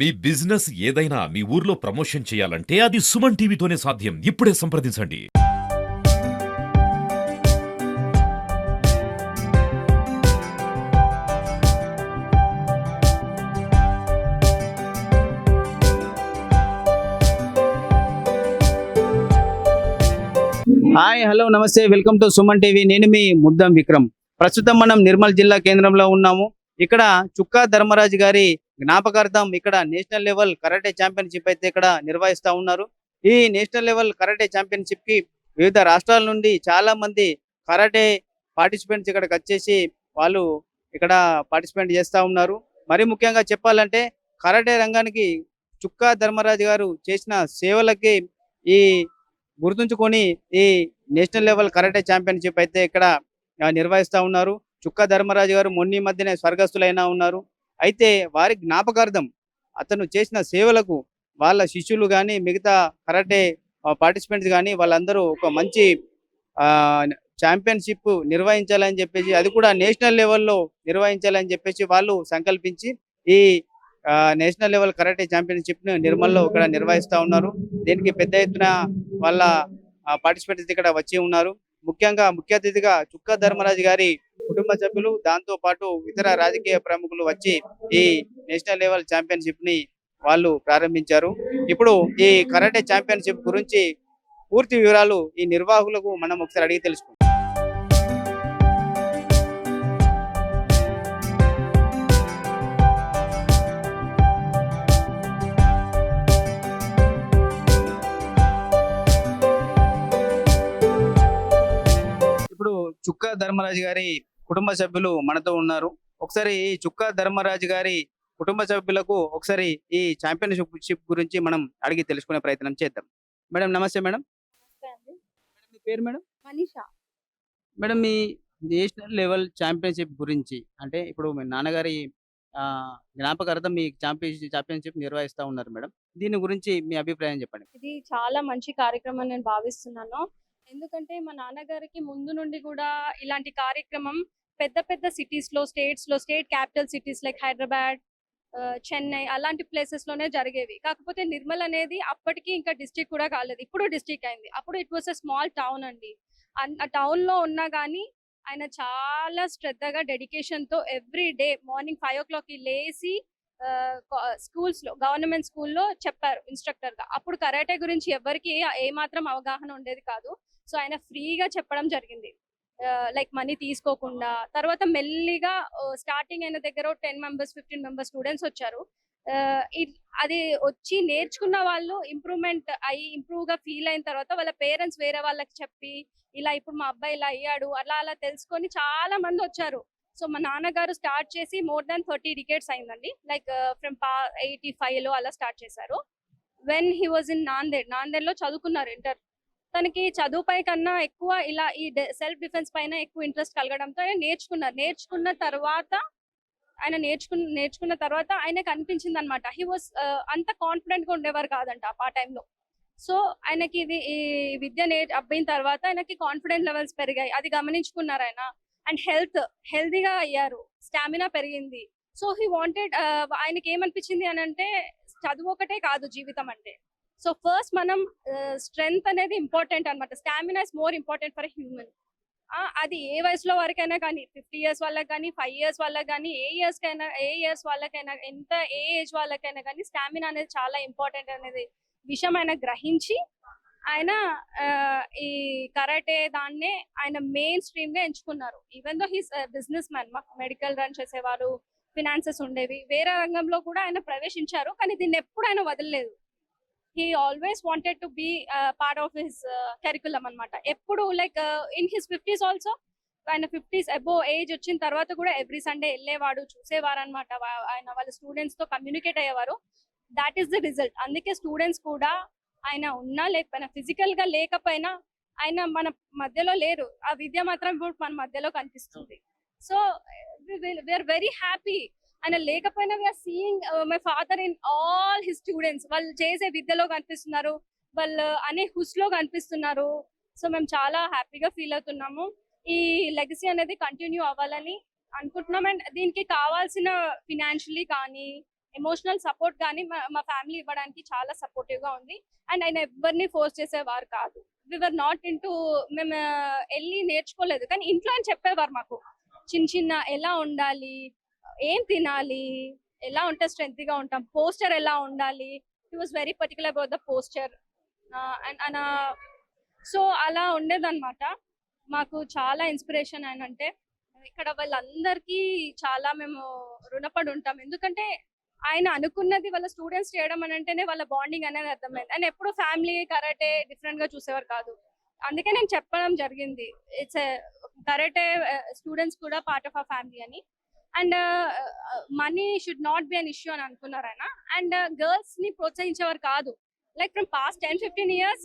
మీ business ఏదైనా మీ ఊర్లో promotion చేయాలంటే అది సుమన్ టీవీతోనే సాధ్యం. ఇప్పుడే సంప్రదించండి. హాయ్ హలో నమస్తే వెల్కమ్ టు సుమన్ టీవీ. నేను మీ ముద్దం విక్రమ్. ప్రస్తుతం మనం నిర్మల్ జిల్లా కేంద్రంలో ఉన్నాము. ఇక్కడ చుక్కా ధర్మరాజు గారి జ్ఞాపకార్థం ఇక్కడ నేషనల్ లెవెల్ కరాటే ఛాంపియన్షిప్ అయితే ఇక్కడ నిర్వహిస్తా ఉన్నారు. ఈ నేషనల్ లెవెల్ కరాటే ఛాంపియన్షిప్ కి వివిధ రాష్ట్రాల నుండి చాలా మంది కరాటే పార్టిసిపెంట్స్ ఇక్కడికి వచ్చేసి వాళ్ళు ఇక్కడ పార్టిసిపేట్ చేస్తా ఉన్నారు. మరి ముఖ్యంగా చెప్పాలంటే కరాటే రంగానికి చుక్కా ధర్మరాజు గారు చేసిన సేవలకి ఈ గుర్తుంచుకొని ఈ నేషనల్ లెవెల్ కరాటే ఛాంపియన్షిప్ అయితే ఇక్కడ నిర్వహిస్తా ఉన్నారు. చుక్కా ధర్మరాజు గారు మొన్న మధ్యనే స్వర్గస్థులైనా ఉన్నారు. అయితే వారి జ్ఞాపకార్థం అతను చేసిన సేవలకు వాళ్ళ శిష్యులు కానీ మిగతా కరాటే పార్టిసిపెంట్స్ కానీ వాళ్ళందరూ ఒక మంచి ఛాంపియన్షిప్ నిర్వహించాలని చెప్పేసి, అది కూడా నేషనల్ లెవెల్లో నిర్వహించాలని చెప్పేసి వాళ్ళు సంకల్పించి ఈ నేషనల్ లెవెల్ కరాటే ఛాంపియన్షిప్ ను నిర్మల్లో ఇక్కడ నిర్వహిస్తా ఉన్నారు. దీనికి పెద్ద ఎత్తున వాళ్ళ పార్టిసిపెంట్స్ ఇక్కడ వచ్చి ఉన్నారు. ముఖ్యంగా ముఖ్య అతిథిగా చుక్కా ధర్మరాజు గారి కుటుంబ సభ్యులు, దాంతో పాటు ఇతర రాజకీయ ప్రముఖులు వచ్చి ఈ నేషనల్ లెవెల్ ఛాంపియన్షిప్ ని వాళ్ళు ప్రారంభించారు. ఇప్పుడు ఈ కరాటే ఛాంపియన్షిప్ గురించి పూర్తి వివరాలు ఈ నిర్వాహకులకు మనం ఒకసారి అడిగి తెలుసుకుందాం. ఇప్పుడు చుక్కా ధర్మరాజు గారి కుటుంబ సభ్యులు మనతో ఉన్నారు. ఒకసారి ఈ చుక్కా ధర్మరాజు గారి కుటుంబ సభ్యులకు ఒకసారి ఈ ఛాంపియన్షిప్ గురించి మనం అడిగి తెలుసుకునే ప్రయత్నం చేద్దాం. మేడం నమస్తే. మేడం నమస్తే అండి. మీ పేరు మేడం? మనీషా. మేడం మీ నేషనల్ లెవెల్ ఛాంపియన్షిప్ గురించి, అంటే ఇప్పుడు మీ నాన్నగారి జ్ఞాపకార్థం మీ ఛాంపియన్షిప్ నిర్వహిస్తా ఉన్నారు మేడం. దీని గురించి మీ అభిప్రాయం చెప్పండి. ఇది చాలా మంచి కార్యక్రమం నేను భావిస్తున్నాను. ఎందుకంటే మా నాన్నగారికి ముందు నుండి కూడా ఇలాంటి కార్యక్రమం పెద్ద పెద్ద సిటీస్ లో, state capital cities like Hyderabad, Chennai అలాంటి ప్లేసెస్ లోనే జరిగేవి. కాకపోతే నిర్మల్ అనేది అప్పటికి ఇంకా డిస్ట్రిక్ట్ కూడా కాలేదు, ఇప్పుడు డిస్ట్రిక్ట్ అయింది. అప్పుడు it was a small town అండి. ఆ టౌన్ లో ఉన్నా కానీ ఆయన చాలా శ్రద్ధగా డెడికేషన్ తో ఎవ్రీ డే మార్నింగ్ 5 o'clock కి లేచి స్కూల్స్ లో, గవర్నమెంట్ స్కూల్లో చెప్పారు ఇన్స్ట్రక్టర్ గా. అప్పుడు కరాటే గురించి ఎవరికి ఏ మాత్రం అవగాహన ఉండేది కాదు. సో ఆయన ఫ్రీగా చెప్పడం జరిగింది, లైక్ మనీ తీసుకోకుండా. తర్వాత మెల్లిగా స్టార్టింగ్ అయిన దగ్గర 10 members 15 members స్టూడెంట్స్ వచ్చారు. అది వచ్చి నేర్చుకున్న వాళ్ళు ఇంప్రూవ్ గా ఫీల్ అయిన తర్వాత వాళ్ళ పేరెంట్స్ వేరే వాళ్ళకి చెప్పి, ఇలా ఇప్పుడు మా అబ్బాయి ఇలా అయ్యాడు అలా తెలుసుకొని చాలా మంది వచ్చారు. సో మా నాన్నగారు స్టార్ట్ చేసి మోర్ దాన్ 30 decades అయిందండి. లైక్ ఫ్రమ్ 85 లో అలా స్టార్ట్ చేశారు. When he was in Nanded లో చదువుకున్నారు ఇంటర్. తనకి చదువుపై కన్నా ఎక్కువ ఇలా ఈ సెల్ఫ్ డిఫెన్స్ పైన ఎక్కువ ఇంట్రెస్ట్ కలగడంతో ఆయన నేర్చుకున్న తర్వాత ఆయనకు అనిపించింది అనమాట. హీ వాజ్ అంత కాన్ఫిడెంట్ గా ఉండేవారు కాదంట ఆ టైంలో. సో ఆయనకి ఈ విద్య అబ్బిన తర్వాత ఆయనకి కాన్ఫిడెంట్ లెవెల్స్ పెరిగాయి, అది గమనించుకున్నారు ఆయన. అండ్ హెల్తీగా అయ్యారు, స్టామినా పెరిగింది. సో హీ వాంటెడ్, ఆయనకి ఏమనిపించింది అని అంటే చదువు ఒకటే కాదు జీవితం అంటే. సో ఫస్ట్ మనం స్ట్రెంగ్త్ అనేది ఇంపార్టెంట్ అనమాట. Stamina is more important for human. అది ఏ వయసులో వరకైనా కానీ, 50 years వాళ్ళకి కానీ, 5 years వాళ్ళకి కానీ, ఏ ఇయర్స్ వాళ్ళకైనా, ఏ ఏజ్ వాళ్ళకైనా కానీ స్టామినా అనేది చాలా ఇంపార్టెంట్ అనేది విషయం ఆయన గ్రహించి ఆయన ఈ కరాటే దాన్నే ఆయన మెయిన్ స్ట్రీమ్ గా ఎంచుకున్నారు. Even though he's business man, medical run చేసేవారు, ఫినాన్సెస్ ఉండేవి, వేరే రంగంలో కూడా ఆయన ప్రవేశించారు. కానీ దీన్ని ఎప్పుడు ఆయన వదలలేదు. He always wanted to be part of his curriculum అనమాట. ఎప్పుడు like in his 50s also, ఆయన 50s అబోవ్ ఏజ్ వచ్చిన తర్వాత కూడా ఎవ్రీ సండే వెళ్ళేవాడు, చూసేవారు అనమాట. ఆయన వాళ్ళ స్టూడెంట్స్ తో కమ్యూనికేట్ అయ్యేవారు. That is the result. అందుకే స్టూడెంట్స్ కూడా ఆయన ఉన్నా లేకపోయినా, ఫిజికల్ గా లేకపోయినా ఆయన మన మధ్యలో లేరు, ఆ విద్య మాత్రం ఇప్పుడు మన మధ్యలో కనిపిస్తుంది. So we are very happy. ఆయన లేకపోయినా we are seeing my father in all his students. వాళ్ళు చేసే విద్యలో కనిపిస్తున్నారు, వాళ్ళు అనే హుస్లో కనిపిస్తున్నారు. సో మేము చాలా హ్యాపీగా ఫీల్ అవుతున్నాము. ఈ లెగసీ అనేది కంటిన్యూ అవ్వాలని అనుకుంటున్నాం. అండ్ దీనికి కావాల్సిన ఫినాన్షియలీ కానీ ఎమోషనల్ సపోర్ట్ కానీ మా ఫ్యామిలీ ఇవ్వడానికి చాలా సపోర్టివ్ గా ఉంది. అండ్ ఆయన ఎవరిని ఫోర్స్ చేసేవారు కాదు. వివర్ నాట్ ఇంటూ మేము వెళ్ళి నేర్చుకోలేదు, కానీ ఇంట్లో ఆయన చెప్పేవారు మాకు చిన్న చిన్న ఎలా ఉండాలి, ఏం తినాలి, ఎలా ఉంటే స్ట్రెంత్ గా ఉంటాం, పోస్టర్ ఎలా ఉండాలి. He was very particular about the poster. And so అలా ఉండేదన్నమాట. మాకు చాలా ఇన్స్పిరేషన్ ఆయన అంటే. ఇక్కడ వాళ్ళందరికీ చాలా మేము రుణపడి ఉంటాం, ఎందుకంటే ఆయన అనుకున్నది వాళ్ళ స్టూడెంట్స్ చేయడం అని అంటేనే వాళ్ళ బాండింగ్ అనేది అర్థమైంది. ఆయన ఎప్పుడు ఫ్యామిలీ కరాటే డిఫరెంట్ గా చూసేవారు కాదు. అందుకే నేను చెప్పడం జరిగింది, ఇట్స్ కరాటే స్టూడెంట్స్ కూడా పార్ట్ ఆఫ్ అవర్ ఫ్యామిలీ అని. And money should not be an issue అని అనుకున్నారు ఆయన. అండ్ గర్ల్స్ ని ప్రోత్సహించేవారు కాదు. లైక్ ఫ్రమ్ పాస్ట్ 10-15 years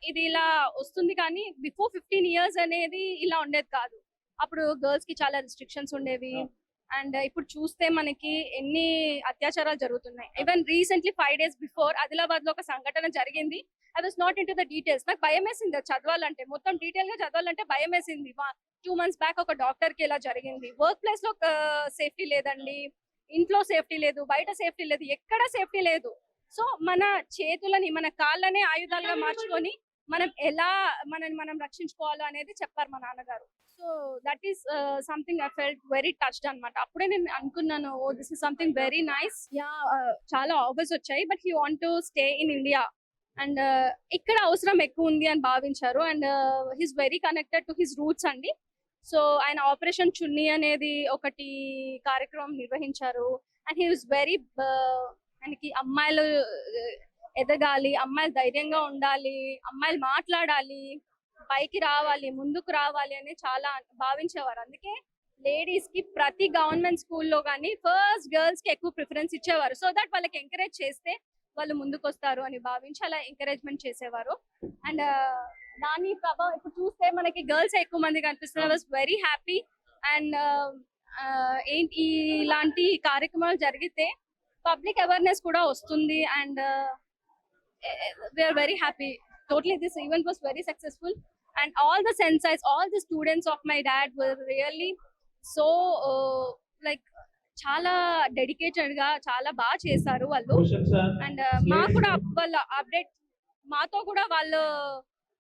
ఇది ఇలా వస్తుంది, కానీ బిఫోర్ 15 years అనేది ఇలా ఉండేది కాదు. అప్పుడు గర్ల్స్ కి చాలా రిస్ట్రిక్షన్స్ ఉండేవి. అండ్ ఇప్పుడు చూస్తే మనకి ఎన్ని అత్యాచారాలు జరుగుతున్నాయి. Even recently 5 days before Adilabad లో ఒక సంఘటన జరిగింది. I was not in to the details. నాకు భయం వేసింది చదవాలంటే, మొత్తం డీటెయిల్ గా చదవాలంటే భయం వేసింది. 2 months బ్యాక్ ఒక డాక్టర్ కి ఇలా జరిగింది. వర్క్ ప్లేస్ లో సేఫ్టీ లేదండి, ఇంట్లో సేఫ్టీ లేదు, బయట సేఫ్టీ లేదు, ఎక్కడ సేఫ్టీ లేదు. సో మన చేతులని మన కాళ్ళనే ఆయుధాలుగా మార్చుకొని మనం ఎలా మనం రక్షించుకోవాలో అనేది చెప్పారు మా నాన్నగారు. So that is something I felt very touched అనమాట. అప్పుడే నేను అనుకున్నాను, oh this is something very nice. Yeah, చాలా ఆఫర్స్ వచ్చాయి, but he want to stay in India. And ఇక్కడ అవసరం ఎక్కువ ఉంది అని భావించారు. And he's very connected to his roots అండి. సో ఆయన ఆపరేషన్ చున్నీ అనేది ఒకటి కార్యక్రమం నిర్వహించారు. అండ్ హీ వాస్ వెరీ, ఆయనకి అమ్మాయిలు ఎదగాలి, అమ్మాయిలు ధైర్యంగా ఉండాలి, అమ్మాయిలు మాట్లాడాలి, పైకి రావాలి, ముందుకు రావాలి అని చాలా భావించేవారు. అందుకే లేడీస్ కి ప్రతి గవర్నమెంట్ స్కూల్లో కానీ ఫస్ట్ గర్ల్స్ కి ఎక్కువ ప్రిఫరెన్స్ ఇచ్చేవారు. సో దట్ వాళ్ళకి ఎంకరేజ్ చేస్తే వాళ్ళు ముందుకు వస్తారు అని భావించి అలా ఎంకరేజ్మెంట్ చేసేవారు. అండ్ దాని ప్రభావం ఇప్పుడు చూస్తే మనకి గర్ల్స్ ఎక్కువ మంది కనిపిస్తున్నారు. Was very happy. అండ్ ఏంటి ఇలాంటి కార్యక్రమాలు జరిగితే పబ్లిక్ అవేర్నెస్ కూడా వస్తుంది. And we are very happy. Totally, this event was very successful, and all the senseis, all the students of my dad were really so like చాలా డెడికేటెడ్ గా చాలా బాగా చేశారు వాళ్ళు. అండ్ మాకు కూడా వాళ్ళ అప్డేట్, మాతో కూడా వాళ్ళు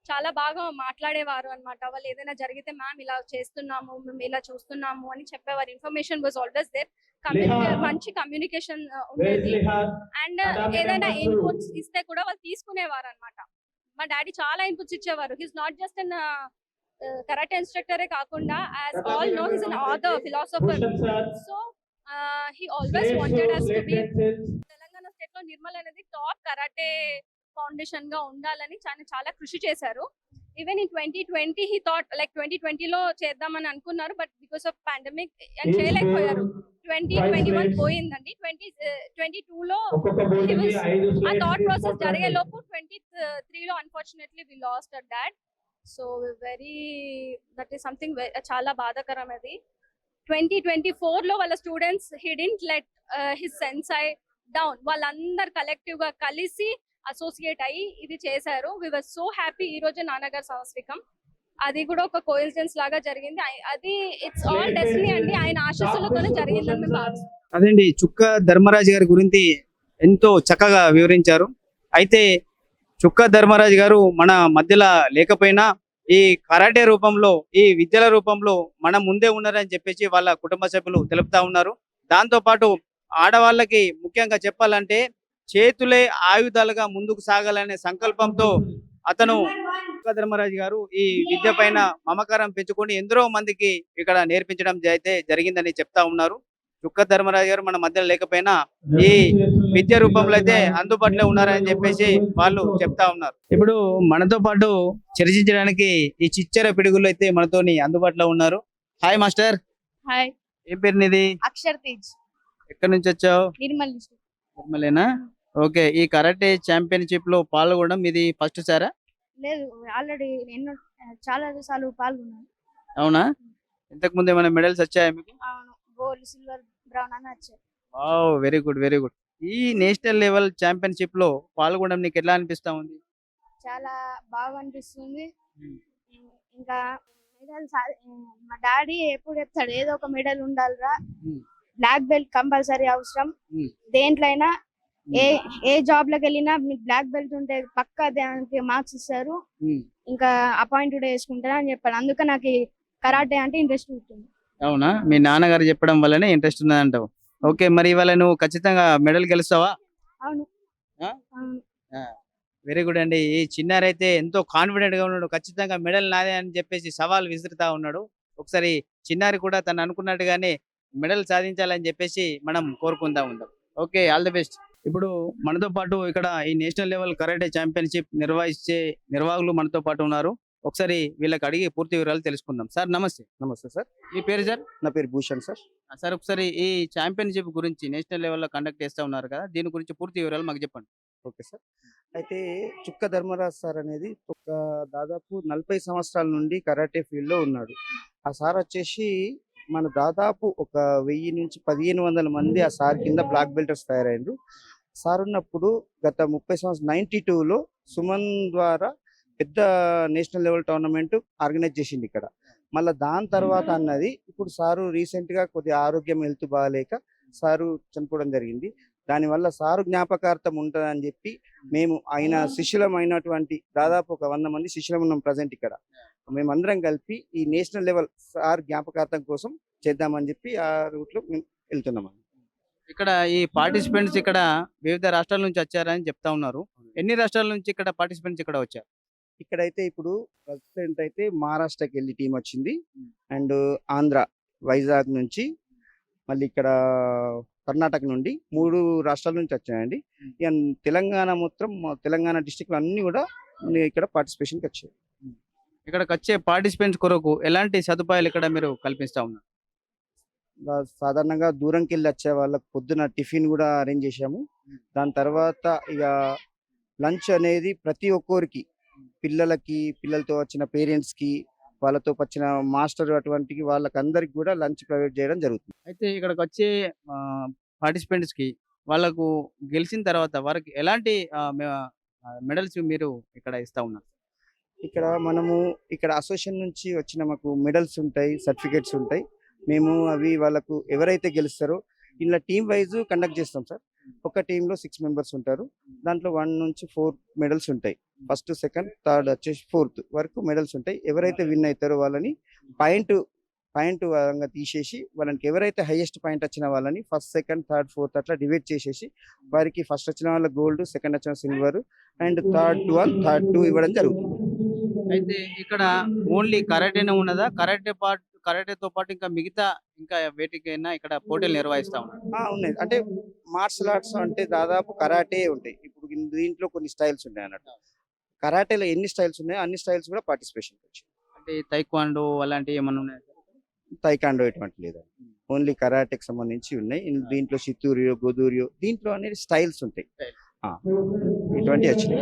చాలా బాగా మాట్లాడేవారు అన్నమాట. వాళ్ళు ఏదైనా జరిగితే మ్యామ్ ఇలా చేస్తున్నాము, మేము ఇలా చూస్తున్నాము అని చెప్పేవారు. Information was always there. మంచి కమ్యూనికేషన్ ఉండేది. అండ్ ఏదైనా ఇన్పుట్స్ ఇస్తే కూడా వాళ్ళు తీసుకునేవారు అన్నమాట. మా డాడీ చాలా ఇన్పుట్స్ ఇచ్చేవారు. He's not just an karate ఇన్స్ట్రక్టరే కాకుండా, as all know, he's an author, philosopher. So he always wanted us to be. Telangana state లో నిర్మల్ అనేది టాప్ కరాటే ఫౌండేషన్ గా ఉండాలని చాలా కృషి చేశారు. Even in 2020 he thought like 2020 లో చేద్దామని అనుకున్నారు, but because of pandemic and చేయలేకపోయారు. 2021 పోయిందండి. 2022 లో ఆ థాట్ ప్రాసెస్ జరిగే లోపు 23 లో unfortunately we lost our dad. So very, that is something చాలా బాధాకరం. అది 2024 లో వాళ్ళ students he didn't let his sensei down. వాళ్ళందరు కలెక్టివ్ గా కలిసి అసోసియేట్ అయ్యి ఇది చేశారు. We were so happy. ఈ రోజు నాన్నగారు సంవత్సరికం, అది కూడా ఒక కోఇన్సిడెన్స్ లాగా జరిగింది. అది ఇట్స్ ఆల్ డెస్టినీ అండి, ఆయన ఆశీస్సులతోనే జరిగిందని మేము భావిస్తాం. అదండి, చుక్క ధర్మరాజు గారి గురించి ఎంతో చక్కగా వివరించారు. అయితే చుక్క ధర్మరాజు గారు మన మధ్యలో లేకపోయినా ఈ కరాటే రూపంలో, ఈ విద్యల రూపంలో మన ముందే ఉన్నారని చెప్పేసి వాళ్ళ కుటుంబ సభ్యులు తెలుపుతా ఉన్నారు. దాంతో పాటు ఆడవాళ్ళకి ముఖ్యంగా చెప్పాలంటే చేతులే ఆయుధాలుగా ముందుకు సాగాలనే సంకల్పంతో అతను చుక్క ధర్మరాజు గారు ఈ విద్య పైన మమకారం పెంచుకొని ఎందరో మందికి ఇక్కడ నేర్పించడం అయితే జరిగిందని చెప్తా ఉన్నారు. చుక్క ధర్మరాజు గారు మన మధ్యలో లేకపోయినా ఈ విద్య రూపంలో అయితే అందుబాటులో ఉన్నారని చెప్పేసి వాళ్ళు చెప్తా ఉన్నారు. ఇప్పుడు మనతో పాటు చర్చించడానికి ఈ చిచ్చర పిడుగులు అయితే మనతోని అందుబాటులో ఉన్నారు. Hi master. హాయ్. ఏం పేరు నీది? అక్షర్ తేజ్. ఎక్కడి నుంచి వచ్చావు? నిర్మల్. నిర్మలేనా? ఓకే. ఈ కరాటే ఛాంపియన్షిప్ లో పాల్గొనడం ఇది ఫస్ట్ సారా? లేదు, ఆల్రెడీ ఎన్నో చాలా సార్లు పాల్గొన్నాను. అవునా? ఇంతకు ముందు ఏమైనా మెడల్స్ వచ్చాయా మీకు? అవును, గోల్డ్, సిల్వర్, బ్రౌన్ అని వచ్చాయి. Wow, very good, very good. ఈ నేషనల్ లెవెల్ ఛాంపియన్షిప్ లో పాల్గొనడం నీకు ఎట్లా అనిపిస్తా ఉంది? చాలా బాగా అనిపిస్తుంది. ఇంకా మెడల్ మా డాడీ ఎప్పుడు చెప్తాడు, ఏదో ఒక మెడల్ ఉండాలిరా, బ్లాక్ బెల్ట్ కంపల్సరీ అవసరం. Hmm. దేంట్లో అయినా ఏ ఏ జాబ్ లోకి వెళ్ళినా మీకు బ్లాక్ బెల్ట్ ఉంటే పక్కా దానికి మార్క్స్ ఇస్తారు, Hmm. ఇంకా అపాయింట్ కూడా చేసుకుంటారు అని చెప్పాడు. అందుకే నాకు కరాటే అంటే ఇంట్రెస్ట్ ఉంటుంది. అవునా, మీ నాన్నగారు చెప్పడం వల్లనే ఇంట్రెస్ట్ ఉన్నదంటావు. ఓకే, మరి ఇవాళ నువ్వు ఖచ్చితంగా మెడల్ గెలుస్తావా? అవును. ఆ? అవును. వెరీ గుడ్ అండి. ఈ చిన్నారైతే ఎంతో కాన్ఫిడెంట్ గా ఉన్నాడు, ఖచ్చితంగా మెడల్ నాదే అని చెప్పేసి సవాల్ విసురుతా ఉన్నాడు. ఒకసారి చిన్నారి కూడా తను అనుకున్నట్టుగానే మెడల్ సాధించాలని చెప్పేసి మనం కోరుకుంటా ఉందాం. Okay, all the best. ఇప్పుడు మనతో పాటు ఇక్కడ ఈ నేషనల్ లెవెల్ కరాటే ఛాంపియన్షిప్ నిర్వహించే నిర్వాహకులు మనతో పాటు ఉన్నారు. ఒకసారి వీళ్ళకి అడిగి పూర్తి వివరాలు తెలుసుకుందాం. సార్ నమస్తే. నమస్తే సార్. మీ పేరు సార్? నా పేరు భూషణ్ సార్. సార్ ఒకసారి ఈ ఛాంపియన్షిప్ గురించి నేషనల్ లెవెల్లో కండక్ట్ చేస్తా ఉన్నారు కదా, దీని గురించి పూర్తి వివరాలు మాకు చెప్పండి. Okay sir. అయితే చుక్క ధర్మరాజ్ సార్ అనేది ఒక దాదాపు 40 సంవత్సరాల నుండి కరాటే ఫీల్డ్ లో ఉన్నాడు. ఆ సార్ వచ్చేసి మన దాదాపు ఒక 1000 నుంచి 1500 మంది ఆ సార్ కింద బ్లాక్ బెల్టర్స్ తయారైండ్రు. సార్ ఉన్నప్పుడు గత 30 సంవత్సరాలు 92లో సుమన్ ద్వారా పెద్ద నేషనల్ లెవెల్ టోర్నమెంట్ ఆర్గనైజ్ చేసింది ఇక్కడ. మళ్ళీ దాని తర్వాత అన్నది ఇప్పుడు సారు రీసెంట్ గా కొద్దిగా ఆరోగ్యం హెల్త్ బాగాలేక సారు చనిపోవడం జరిగింది. దానివల్ల సారు జ్ఞాపకార్థం ఉంటుందని చెప్పి మేము ఆయన శిష్యులం అయినటువంటి దాదాపు ఒక 100 మంది శిష్యులం ఉన్నాం ప్రజెంట్ ఇక్కడ. మేమందరం కలిపి ఈ నేషనల్ లెవెల్ సార్ జ్ఞాపకార్థం కోసం చేద్దామని చెప్పి ఆ రూట్ లో మేము వెళ్తున్నాం. ఇక్కడ ఈ పార్టిసిపెంట్స్ ఇక్కడ వివిధ రాష్ట్రాల నుంచి వచ్చారని చెప్తా ఉన్నారు. ఎన్ని రాష్ట్రాల నుంచి ఇక్కడ పార్టిసిపెంట్స్ ఇక్కడ వచ్చారు? ఇక్కడైతే ఇప్పుడు ప్రజెంట్ అయితే మహారాష్ట్రకి వెళ్ళి టీం వచ్చింది, అండ్ ఆంధ్ర వైజాగ్ నుంచి, మళ్ళీ ఇక్కడ కర్ణాటక నుండి 3 రాష్ట్రాల నుంచి వచ్చాయండి. ఇక తెలంగాణ మొత్తం తెలంగాణ డిస్టిక్లు అన్ని కూడా ఇక్కడ పార్టిసిపేషన్కి వచ్చాయి. ఇక్కడికి వచ్చే పార్టిసిపెంట్స్ కొరకు ఎలాంటి సదుపాయాలు ఇక్కడ మీరు కల్పిస్తా ఉన్నారు? సాధారణంగా దూరంకి వెళ్ళి వచ్చే వాళ్ళకి పొద్దున టిఫిన్ కూడా అరేంజ్ చేశాము. దాని తర్వాత ఇక లంచ్ అనేది ప్రతి ఒక్కరికి, పిల్లలకి, పిల్లలతో వచ్చిన పేరెంట్స్ కి, వాళ్ళతో వచ్చిన మాస్టర్ అటువంటి వాళ్ళకి అందరికి కూడా లంచ్ ప్రొవైడ్ చేయడం జరుగుతుంది. అయితే ఇక్కడికి వచ్చే పార్టిసిపెంట్స్ కి వాళ్ళకు గెలిచిన తర్వాత వారికి ఎలాంటి మెడల్స్ మీరు ఇక్కడ ఇస్తా ఉన్నారు? ఇక్కడ మనము ఇక్కడ అసోసియేషన్ నుంచి వచ్చిన మాకు మెడల్స్ ఉంటాయి, సర్టిఫికేట్స్ ఉంటాయి. మేము అవి వాళ్ళకు ఎవరైతే గెలుస్తారో ఇలా టీమ్ వైజ్ కండక్ట్ చేస్తాం సార్. ఒక టీంలో 6 మెంబర్స్ ఉంటారు. దాంట్లో 1 నుంచి 4 మెడల్స్ ఉంటాయి. ఫస్ట్, సెకండ్, థర్డ్ వచ్చేసి 4th వరకు మెడల్స్ ఉంటాయి. ఎవరైతే విన్ అవుతారో వాళ్ళని పాయింట్ పరంగా తీసేసి వాళ్ళకి ఎవరైతే హైయెస్ట్ పాయింట్ వచ్చిన వాళ్ళని ఫస్ట్, సెకండ్, థర్డ్, 4th అట్లా డివైడ్ చేసేసి వారికి ఫస్ట్ వచ్చిన వాళ్ళ గోల్డ్, సెకండ్ వచ్చిన సిల్వర్, అండ్ థర్డ్ 2 ఇవ్వడం జరుగుతుంది. అయితే ఇక్కడ ఓన్లీ కరాటేనే ఉన్నదా? కరాటేతో పాటు ఇంకా మిగతా ఇంకా వేటికైనా ఇక్కడ పోటీలు నిర్వహిస్తా ఉన్నారు? ఉన్నాయి. అంటే మార్షల్ ఆర్ట్స్ అంటే దాదాపు కరాటే ఉంటాయి. ఇప్పుడు దీంట్లో కొన్ని స్టైల్స్ ఉన్నాయి అన్నట్టు. కరాటేలో ఎన్ని స్టైల్స్ ఉన్నాయో అన్ని స్టైల్స్ కూడా పార్టిసిపేషన్ వచ్చాయి. అంటే తైక్వాండో అలాంటివి ఏమన్నా ఉన్నాయా? తైకాండో ఎటువంటి లేదు, ఓన్లీ కరాటేకి సంబంధించి ఉన్నాయి. దీంట్లో షితూరియో, గోదూరియో దీంట్లో అనేది స్టైల్స్ ఉంటాయి. ఇటువంటి వచ్చినాయి.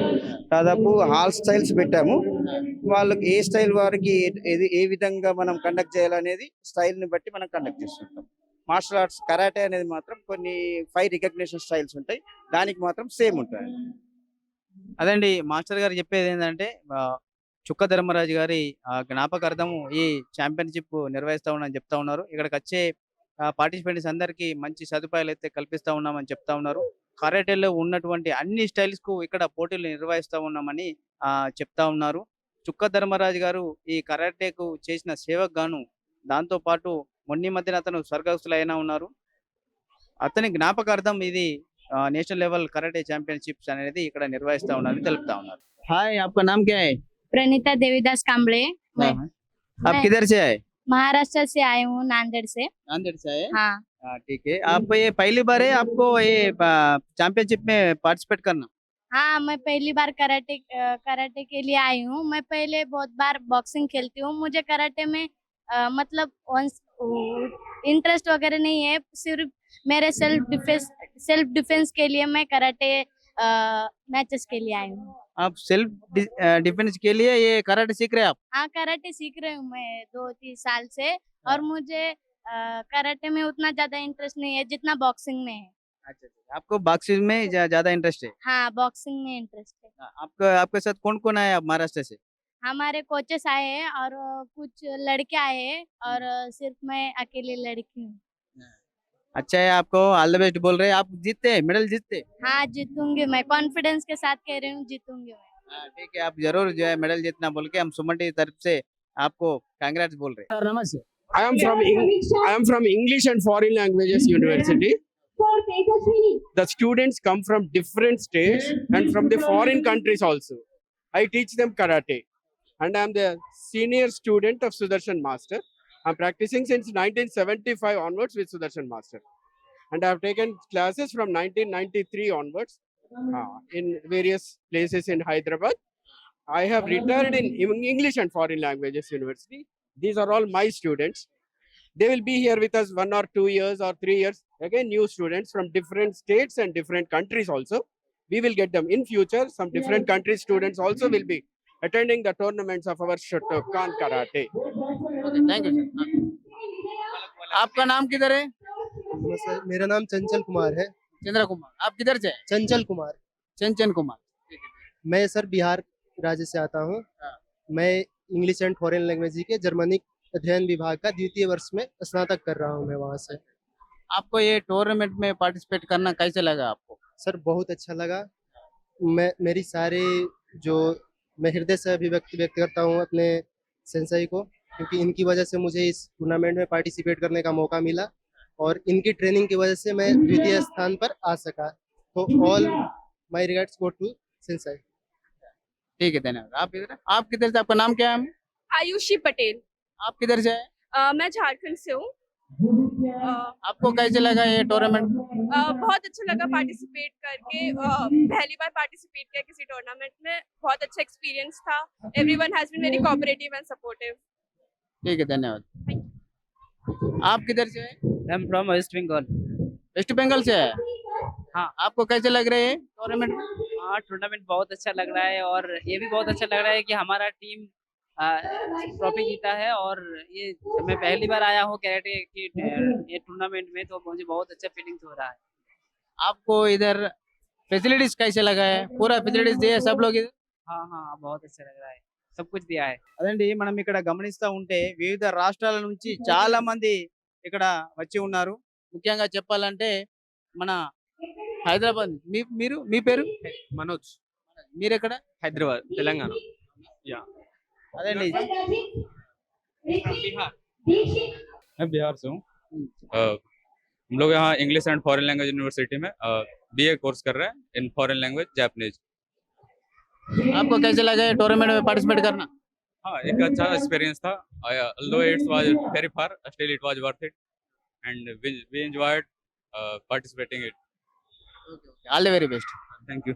దాదాపు ఆల్ స్టైల్స్ పెట్టాము. వాళ్ళకి ఏ స్టైల్ వారికి ఏ విధంగా మనం కండక్ట్ చేయాలనేది స్టైల్ ని బట్టి మనం కండక్ట్ చేస్తుంటాం. మార్షల్ ఆర్ట్స్ కరాటే అనేది మాత్రం కొన్ని 5 రికగ్నిషన్ స్టైల్స్ ఉంటాయి, దానికి మాత్రం సేమ్ ఉంటాయి. అదండి మాస్టర్ గారు చెప్పేది ఏంటంటే చుక్క ధర్మరాజు గారి జ్ఞాపకార్థము ఈ ఛాంపియన్షిప్ నిర్వహిస్తా ఉన్నామని చెప్తా ఉన్నారు. ఇక్కడికి వచ్చే పార్టిసిపెంట్స్ అందరికీ మంచి సదుపాయాలు అయితే కల్పిస్తా ఉన్నామని చెప్తా ఉన్నారు. కరాటేలో ఉన్నటువంటి అన్ని స్టైల్స్ కు ఇక్కడ పోటీలు నిర్వహిస్తా ఉన్నామని చెప్తా ఉన్నారు. చుక్క ధర్మరాజు గారు ఈ కరాటేకు చేసిన సేవకు గాను దాంతో పాటు మొన్న మధ్యన అతను స్వర్గస్థులైనా ఉన్నారు. అతని జ్ఞాపకార్థం ఇది నేషనల్ లెవెల్ కరాటే ఛాంపియన్షిప్స్ అనేది ఇక్కడ నిర్వహిస్తా ఉన్నారని తెలుపుతా ఉన్నారు. హాయ్, आपका नाम क्या है? प्रणीता देवीदास कांबळे. आप किधर से आए? महाराष्ट्र से आए हूँ, नांदेड़ से. नांदेड़ से आए? हाँ. ठीक है. आप ये पहली बार है आपको ये चैंपियनशिप में पार्टिसिपेट करना? हाँ, मैं पहली बार कराटे के लिए आई हूँ. मैं पहले बहुत बार बॉक्सिंग खेलती हूँ. मुझे कराटे में मतलब इंटरेस्ट वगैरह नहीं है. सिर्फ मेरे सेल्फ डिफेंस के लिए मैं कराटे मैचेस के लिए आई हूँ. आप सेल्फ डिफेंस के लिए ये कराटे सीख रहे हैं आप? हाँ, कराटे सीख रही हूँ मैं 2-3 साल से. और मुझे कराटे में उतना ज्यादा इंटरेस्ट नहीं है जितना बॉक्सिंग में है. अच्छा, आपको बॉक्सिंग में ज्यादा इंटरेस्ट है? हाँ, बॉक्सिंग में इंटरेस्ट है. आपके साथ कौन कौन आया महाराष्ट्र से? हमारे कोचेस आए हैं और कुछ लड़के आए हैं और सिर्फ मैं अकेली लड़की हूँ. अच्छा है, आपको ऑल द बेस्ट बोल रहे हैं। आप जीतते हैं, मेडल जीतते हैं। हाँ जीतूंगी मैं, कॉन्फिडेंस के साथ कह रही हूँ जीतूंगी मैं। हाँ, ठीक है, आप जरूर जो है मेडल जीतना बोल के हम सुमन टीवी तरफ से आपको कांग्रेट्स बोल रहे हैं। सर नमस्ते। I am from English and Foreign Languages University. The students come from different states and from the foreign countries also. I teach them karate, and I am the senior student of Sudarshan Master. I am practicing since 1975 onwards with Sudarshan Master, and I have taken classes from 1993 onwards in various places in Hyderabad. I have retired in English and Foreign Languages University. These are all my students. They will be here with us 1 or 2 years or 3 years. Again, new students from different states and different countries also. We will get them in future. Some different countries students also will be attending the tournaments of our Shotokan Karate. Thank you sir. आपका नाम किधर है? Sir मेरा नाम चंचल कुमार है। चंद्र कुमार। आप किधर से हैं? चंचल कुमार। चंचन कुमार। मैं सर बिहार राज्य से आता हूँ। हाँ। मैं इंग्लिश एंड फॉरेन लैंग्वेज के जर्मनिक अध्ययन विभाग का द्वितीय वर्ष में स्नातक कर रहा हूँ मैं वहाँ से। आपको ये टूर्नामेंट में पार्टिसिपेट करना कैसे लगा आपको? सर बहुत अच्छा लगा। मेरी सारे जो मैं हृदय से अभिव्यक्ति व्यक्त करता हूँ अपने सेंसाई को, क्योंकि इनकी वजह से मुझे इस टूर्नामेंट में पार्टिसिपेट करने का मौका मिला और इनकी ट्रेनिंग की वजह से मैं द्वितीय स्थान पर आ सका। तो all my regards go to sensei. ठीक है, धन्यवाद। आप किधर से? आपका नाम क्या है? आयुषी पटेल। आप किधर से हैं? मैं झारखंड से हूँ। आपको कैसे लगा ये टूर्नामेंट? बहुत अच्छा लगा पार्टिसिपेट करके। पहली बार पार्टिसिपेट किया किसी टूर्नामेंट में, बहुत अच्छा एक्सपीरियंस था। Everyone has been very cooperative and supportive. ठीक है, धन्यवाद। आप किधर से हैं? I am from West Bengal. West Bengal से है। हाँ। आपको कैसे लग रहे हैं टूर्नामेंट? हाँ, टूर्नामेंट बहुत अच्छा लग रहा है और ये भी बहुत अच्छा लग रहा है कि हमारा टीम ट्रॉफी जीता है। और ये मैं पहली बार आया हूँ कैरेटे की ये टूर्नामेंट में, तो मुझे बहुत अच्छा फीलिंग्स हो रहा है। आपको इधर फैसिलिटीज कैसे लगा है? पूरा फैसिलिटीज दिए सब लोग इधर? हाँ हाँ, बहुत अच्छा लग रहा है, सब कुछ दिया है। అదండి, మనం ఇక్కడ గమనిస్తా ఉంటే వివిధ రాష్ట్రాల నుంచి చాలా మంది ఇక్కడ వచ్చి ఉన్నారు. ముఖ్యంగా చెప్పాలంటే మన హైదరాబాద్ మీ పేరు? మనోజ్, మీరెక్కడ? హైదరాబాద్, తెలంగాణ। అదండి, मैं बिहार से हूँ। हम लोग यहाँ English and foreign language university में बीए कोर्स कर रहे हैं इन फॉरेन लैंग्वेज जापानीज। आपको कैसे लगा ये टूर्नामेंट में पार्टिसिपेट करना? हाँ, एक अच्छा एक्सपीरियंस था। although it was very far, still it was worth it and we enjoyed participating it. All the very best. Thank you.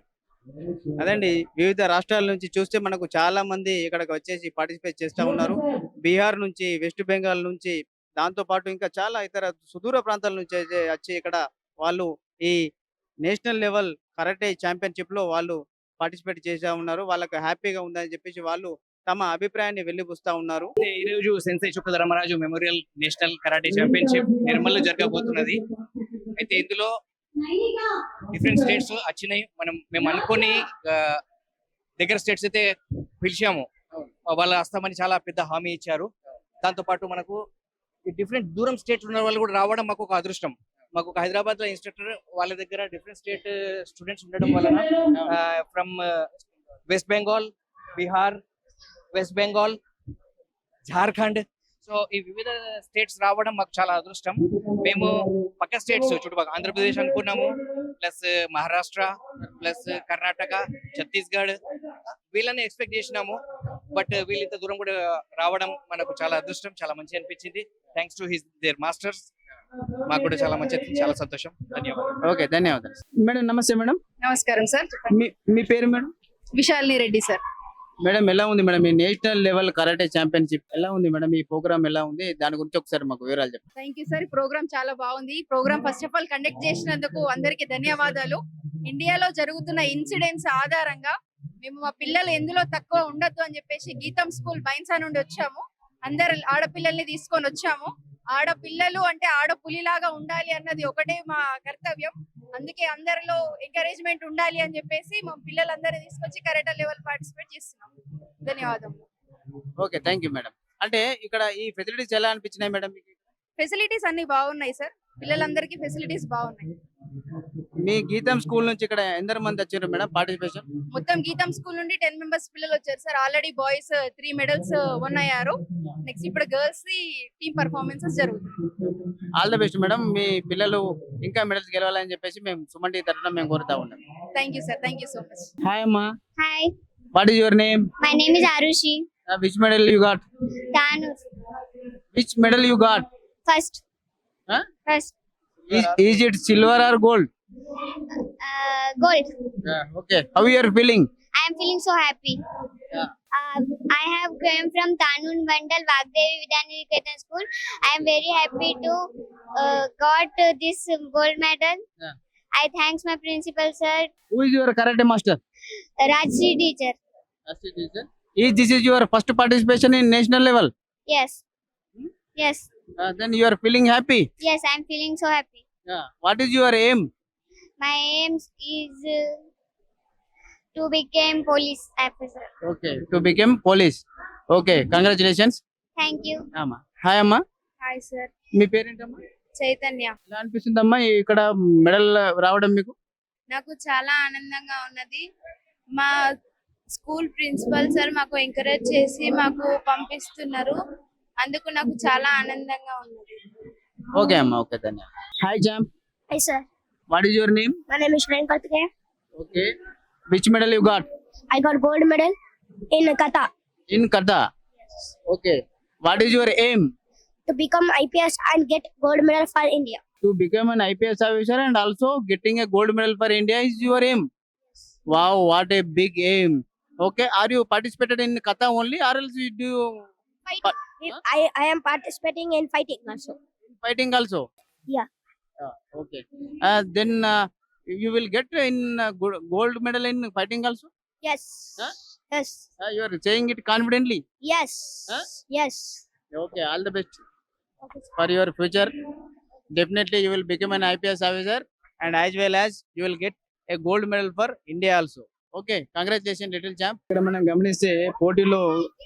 అదండి, వివిధ రాష్ట్రాల నుంచి చూస్తే మనకు చాలా మంది ఇక్కడికి వచ్చేసి పార్టిసిపేట్ చేస్తూ ఉన్నారు. బీహార్ నుంచి, వెస్ట్ బెంగాల్ నుంచి, దాంతో పాటు ఇంకా చాలా ఇతర సుదూర ప్రాంతాల నుంచి అయితే వచ్చి ఇక్కడ వాళ్ళు ఈ నేషనల్ లెవెల్ కరాటే ఛాంపియన్షిప్ లో వాళ్ళు పార్టిసిపేట్ చేస్తూ ఉన్నారు. వాళ్ళకి హ్యాపీగా ఉందని చెప్పేసి వాళ్ళు తమ అభిప్రాయాన్ని వెలిబుస్తా ఉన్నారు. ఈ రోజు sensei Chukka Dharmaraju memorial national karate championship నిర్మల్లో జరగబోతున్నది. అయితే ఇందులో డిఫరెంట్ స్టేట్స్ వచ్చినాయి. మేము అనుకోని దగ్గర స్టేట్స్ అయితే పిలిచాము, వాళ్ళు వస్తామని చాలా పెద్ద హామీ ఇచ్చారు. దాంతో పాటు మనకు డిఫరెంట్ దూరం స్టేట్స్ ఉన్న వాళ్ళు కూడా రావడం మాకు ఒక అదృష్టం. మాకు ఒక హైదరాబాద్ లో ఇన్స్ట్రక్టర్ వాళ్ళ దగ్గర డిఫరెంట్ స్టేట్ స్టూడెంట్స్ ఉండడం వలన from west Bengal, Bihar, west Bengal, Jharkhand, so ఈ వివిధ స్టేట్స్ రావడం మాకు చాలా అదృష్టం. మేము పక్క స్టేట్స్ చుట్టుపక్కల ఆంధ్రప్రదేశ్ అనుకున్నాము, ప్లస్ మహారాష్ట్ర, ప్లస్ కర్ణాటక, ఛత్తీస్గఢ్ వీళ్ళని ఎక్స్పెక్ట్ చేసినాము. బట్ వీళ్ళు ఇంత దూరం కూడా రావడం మనకు చాలా అదృష్టం, చాలా మంచి అనిపించింది. Thanks to their masters. మాకు కూడా చాలా మంచి, చాలా సంతోషం. ధన్యవాదాలు. ఓకే, ధన్యవాదాలు. మేడం నమస్తే. మేడం నమస్కారం సార్. మీ పేరు madam? Vishalini Reddy sir. Madam ఎలా ఉంది మేడం ఈ నేషనల్ లెవెల్ కరాటే ఛాంపియన్షిప్? ఎలా ఉంది మేడం ఈ ప్రోగ్రామ్? ఎలా ఉంది దాని గురించి ఒకసారి మాకు వివరాలు చెప్పండి. Thank you sir. ఈ ప్రోగ్రామ్ చాలా బాగుంది. ఈ programme first of all conduct చేసినందుకు అందరికి ధన్యవాదాలు. ఇండియాలో జరుగుతున్న ఇన్సిడెంట్స్ ఆధారంగా మేము మా పిల్లలు ఎందులో తక్కువ ఉండొద్దు అని చెప్పేసి గీతం స్కూల్ బైన్సా నుండి వచ్చాము. అందరు ఆడపిల్లల్ని తీసుకొని వచ్చాము. ఆడపిల్లలు అంటే ఆడపులిలాగా ఉండాలి అన్నది ఒకటే మా కర్తవ్యం. అందుకే అందరిలో ఎంకరేజ్మెంట్ ఉండాలి అని చెప్పేసి మా పిల్లలందరూ తీసుకొచ్చి కరాటే లెవెల్ పార్టిసిపేట్ చేస్తున్నాం. ధన్యవాదములు. Okay, thank you madam. అంటే ఇక్కడ ఈ ఫెసిలిటీస్ ఎలా అనిపించినాయి మేడం మీకు? ఫెసిలిటీస్ అన్ని బాగున్నాయి సార్. పిల్లలందరికీ ఫెసిలిటీస్ బాగున్నాయి. మీ గీతం స్కూల్ నుంచి ఇక్కడ ఎందరు మంది వచ్చారు మేడం పార్టిసిపేషన్? మొత్తం గీతం స్కూల్ నుండి 10 మెంబర్స్ పిల్లలు వచ్చారు సార్. ఆల్రెడీ బాయ్స్ 3 మెడల్స్ అయ్యారు. నెక్స్ట్ ఇప్పుడు గర్ల్స్ టీమ్ పర్ఫార్మెన్సెస్ జరుగుతాయి. All the best madam. మీ పిల్లలు ఇంకా మెడల్స్ గెలవాలని చెప్పేసి మేము సుమన్ టీవీ తరఫున మేము కోరుతా ఉన్నాం. Thank you sir, thank you so much. Hi అమ్మా, Hi, what is your name? my name is Arushi. Which medal you got? Tanur. Which medal you got? First. Huh? First. Is it silver or gold? Gold. Okay, how you are feeling? I am feeling so happy. Yeah. I have came from Tanun Vandal Vagdevi Vidyaniketen School. I am very happy to got this gold medal. Yeah. I thanks my principal sir, Who is your karate master? Rajshri teacher. This is your first participation in national level? Yes. Yes. Then you are feeling happy? Yes, I am feeling so happy. What is your aim? My aim is to become police officer. Okay, to become police. Okay, congratulations. Thank you. అమ్మా, hi అమ్మా, hi sir, మీ పేరేంటమ్మా? చైతన్య. ఎలా అనిపిస్తుందమ్మా ఇక్కడ medal రావడం మీకు? నాకు చాలా ఆనందంగా ఉన్నది. మా స్కూల్ ప్రిన్సిపల్ సార్ మాకు ఎంకరేజ్ చేసి మాకు పంపిస్తున్నారు. అందుకు నాకు చాలా ఆనందంగా ఉన్నది. ఓకే అమ్మా, ఓకే, ధన్యవాదాలు. హాయ్ జామ్, Hi sir. What is your name? My name is Shreyan Karthikeya. Okay, which medal you got? I got gold medal in kata. In kata. Okay, what is your aim? To become IPS and get gold medal for India. To become an IPS officer and also getting a gold medal for India is your aim. Wow, what a big aim. Okay, are you participated in Katha only or else you do I am participating in fighting also. fighting also? Yeah. Okay. Then you will get in gold medal in fighting also? Yes. Huh? Yes. You are saying it confidently. Yes. Huh? Yes. Okay, all the best Okay. for your future. Definitely you will become an IPS officer and as well as you will get a gold medal for India also. Okay, congratulation little champ. ఇక్కడ మనం గమనిస్తే పోటీలో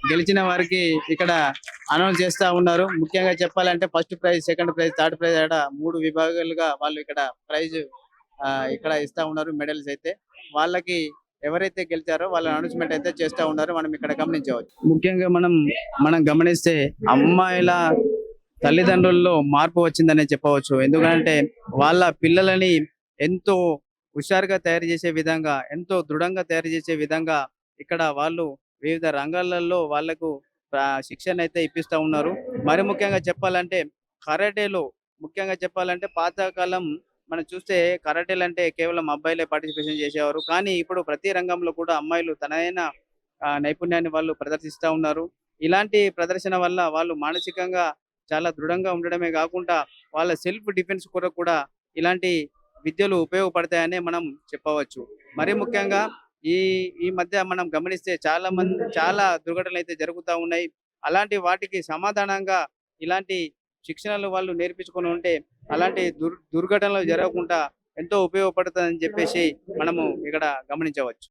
గెలిచిన వారికి ఇక్కడ announce చేస్తా ఉన్నారు. ముఖ్యంగా చెప్పాలంటే first prize, second prize, third prize అక్కడ 3 విభాగాలుగా వాళ్ళు ఇక్కడ ప్రైజ్ ఇక్కడ ఇస్తా ఉన్నారు. మెడల్స్ అయితే వాళ్ళకి ఎవరైతే గెలిచారో వాళ్ళ అనౌన్స్మెంట్ అయితే చేస్తా ఉన్నారు, మనం ఇక్కడ గమనించవచ్చు. ముఖ్యంగా మనం గమనిస్తే అమ్మాయిల తల్లిదండ్రుల్లో మార్పు వచ్చిందనే చెప్పవచ్చు. ఎందుకంటే వాళ్ళ పిల్లలని ఎంతో హుషారుగా తయారు చేసే విధంగా, ఎంతో దృఢంగా తయారు చేసే విధంగా ఇక్కడ వాళ్ళు వివిధ రంగాలలో వాళ్లకు శిక్షణ అయితే ఇప్పిస్తూ ఉన్నారు. మరి ముఖ్యంగా చెప్పాలంటే కరాటేలో ముఖ్యంగా చెప్పాలంటే పాతకాలం మనం చూస్తే కరాటేలు అంటే కేవలం అబ్బాయిలే పార్టిసిపేషన్ చేసేవారు. కానీ ఇప్పుడు ప్రతి రంగంలో కూడా అమ్మాయిలు తనైన నైపుణ్యాన్ని వాళ్ళు ప్రదర్శిస్తూ ఉన్నారు. ఇలాంటి ప్రదర్శన వల్ల వాళ్ళు మానసికంగా చాలా దృఢంగా ఉండడమే కాకుండా వాళ్ళ సెల్ఫ్ డిఫెన్స్ కొరకు కూడా ఇలాంటి విద్యలు ఉపయోగపడతాయని మనం చెప్పవచ్చు. మరి ముఖ్యంగా ఈ మధ్య మనం గమనిస్తే చాలా దుర్ఘటనలు అయితే జరుగుతూ ఉన్నాయి. అలాంటి వాటికి సమాధానంగా ఇలాంటి శిక్షణలు వాళ్ళు నేర్పించుకొని ఉంటే అలాంటి దుర్ఘటనలు జరగకుండా ఎంతో ఉపయోగపడుతుందని చెప్పేసి మనము ఇక్కడ గమనించవచ్చు.